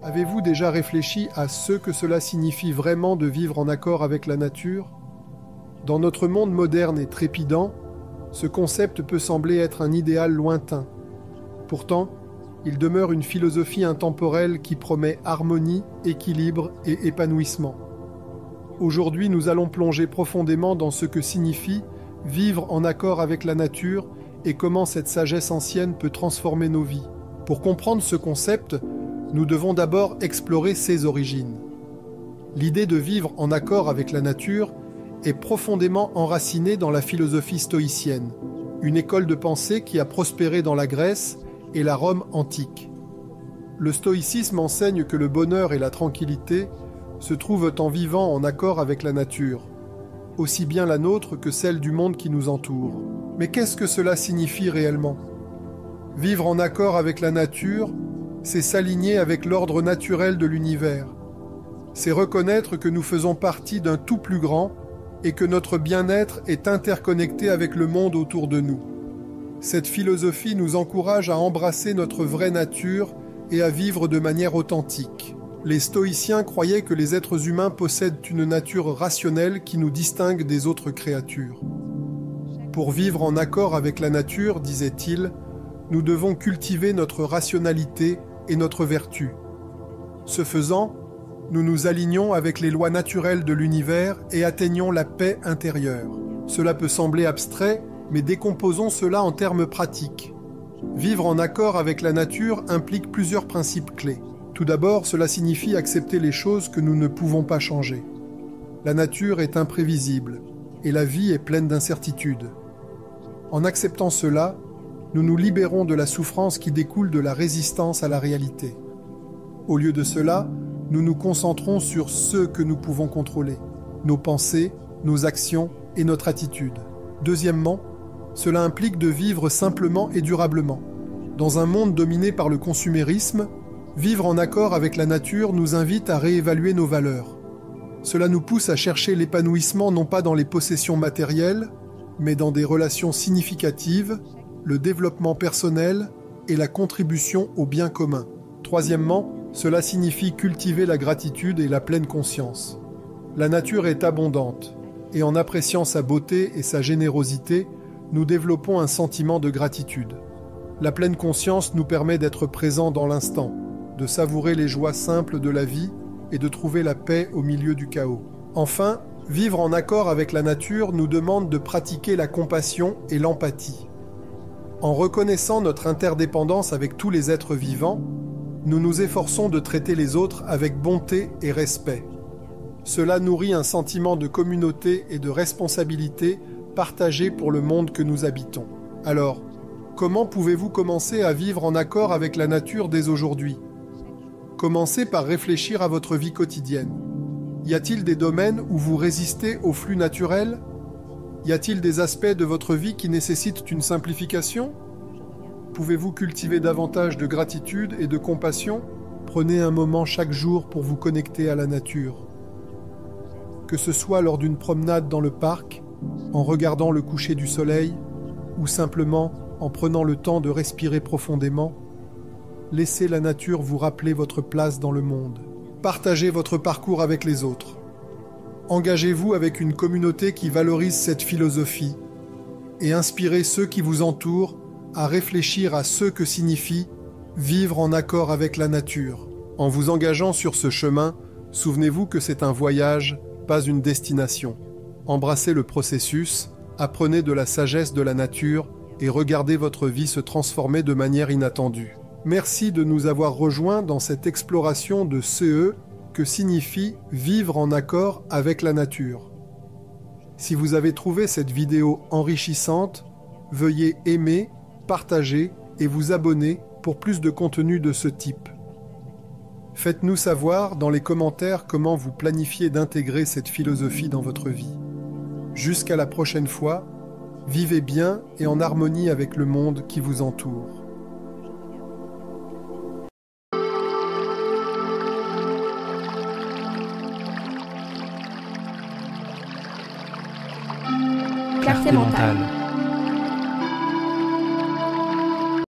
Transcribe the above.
Avez-vous déjà réfléchi à ce que cela signifie vraiment de vivre en accord avec la nature ? Dans notre monde moderne et trépidant, ce concept peut sembler être un idéal lointain. Pourtant, il demeure une philosophie intemporelle qui promet harmonie, équilibre et épanouissement. Aujourd'hui, nous allons plonger profondément dans ce que signifie vivre en accord avec la nature et comment cette sagesse ancienne peut transformer nos vies. Pour comprendre ce concept, nous devons d'abord explorer ses origines. L'idée de vivre en accord avec la nature est profondément enracinée dans la philosophie stoïcienne, une école de pensée qui a prospéré dans la Grèce et la Rome antique. Le stoïcisme enseigne que le bonheur et la tranquillité se trouvent en vivant en accord avec la nature, aussi bien la nôtre que celle du monde qui nous entoure. Mais qu'est-ce que cela signifie réellement ? Vivre en accord avec la nature, c'est s'aligner avec l'ordre naturel de l'univers. C'est reconnaître que nous faisons partie d'un tout plus grand et que notre bien-être est interconnecté avec le monde autour de nous. Cette philosophie nous encourage à embrasser notre vraie nature et à vivre de manière authentique. Les stoïciens croyaient que les êtres humains possèdent une nature rationnelle qui nous distingue des autres créatures. Pour vivre en accord avec la nature, disait-il, nous devons cultiver notre rationalité et notre vertu. Ce faisant, nous nous alignons avec les lois naturelles de l'univers et atteignons la paix intérieure. Cela peut sembler abstrait, mais décomposons cela en termes pratiques. Vivre en accord avec la nature implique plusieurs principes clés. Tout d'abord, cela signifie accepter les choses que nous ne pouvons pas changer. La nature est imprévisible et la vie est pleine d'incertitudes. En acceptant cela, nous nous libérons de la souffrance qui découle de la résistance à la réalité. Au lieu de cela, nous nous concentrons sur ce que nous pouvons contrôler, nos pensées, nos actions et notre attitude. Deuxièmement, cela implique de vivre simplement et durablement. Dans un monde dominé par le consumérisme, vivre en accord avec la nature nous invite à réévaluer nos valeurs. Cela nous pousse à chercher l'épanouissement non pas dans les possessions matérielles, mais dans des relations significatives, le développement personnel et la contribution au bien commun. Troisièmement, cela signifie cultiver la gratitude et la pleine conscience. La nature est abondante, et en appréciant sa beauté et sa générosité, nous développons un sentiment de gratitude. La pleine conscience nous permet d'être présents dans l'instant, de savourer les joies simples de la vie et de trouver la paix au milieu du chaos. Enfin, vivre en accord avec la nature nous demande de pratiquer la compassion et l'empathie. En reconnaissant notre interdépendance avec tous les êtres vivants, nous nous efforçons de traiter les autres avec bonté et respect. Cela nourrit un sentiment de communauté et de responsabilité partagée pour le monde que nous habitons. Alors, comment pouvez-vous commencer à vivre en accord avec la nature dès aujourd'hui ? Commencez par réfléchir à votre vie quotidienne. Y a-t-il des domaines où vous résistez au flux naturel ? Y a-t-il des aspects de votre vie qui nécessitent une simplification ? Pouvez-vous cultiver davantage de gratitude et de compassion ? Prenez un moment chaque jour pour vous connecter à la nature. Que ce soit lors d'une promenade dans le parc, en regardant le coucher du soleil, ou simplement en prenant le temps de respirer profondément, laissez la nature vous rappeler votre place dans le monde. Partagez votre parcours avec les autres. Engagez-vous avec une communauté qui valorise cette philosophie et inspirez ceux qui vous entourent à réfléchir à ce que signifie vivre en accord avec la nature. En vous engageant sur ce chemin, souvenez-vous que c'est un voyage, pas une destination. Embrassez le processus, apprenez de la sagesse de la nature et regardez votre vie se transformer de manière inattendue. Merci de nous avoir rejoints dans cette exploration de ce que signifie vivre en accord avec la nature. Si vous avez trouvé cette vidéo enrichissante, veuillez aimer, partager et vous abonner pour plus de contenu de ce type. Faites-nous savoir dans les commentaires comment vous planifiez d'intégrer cette philosophie dans votre vie. Jusqu'à la prochaine fois, vivez bien et en harmonie avec le monde qui vous entoure. Clarté mentale.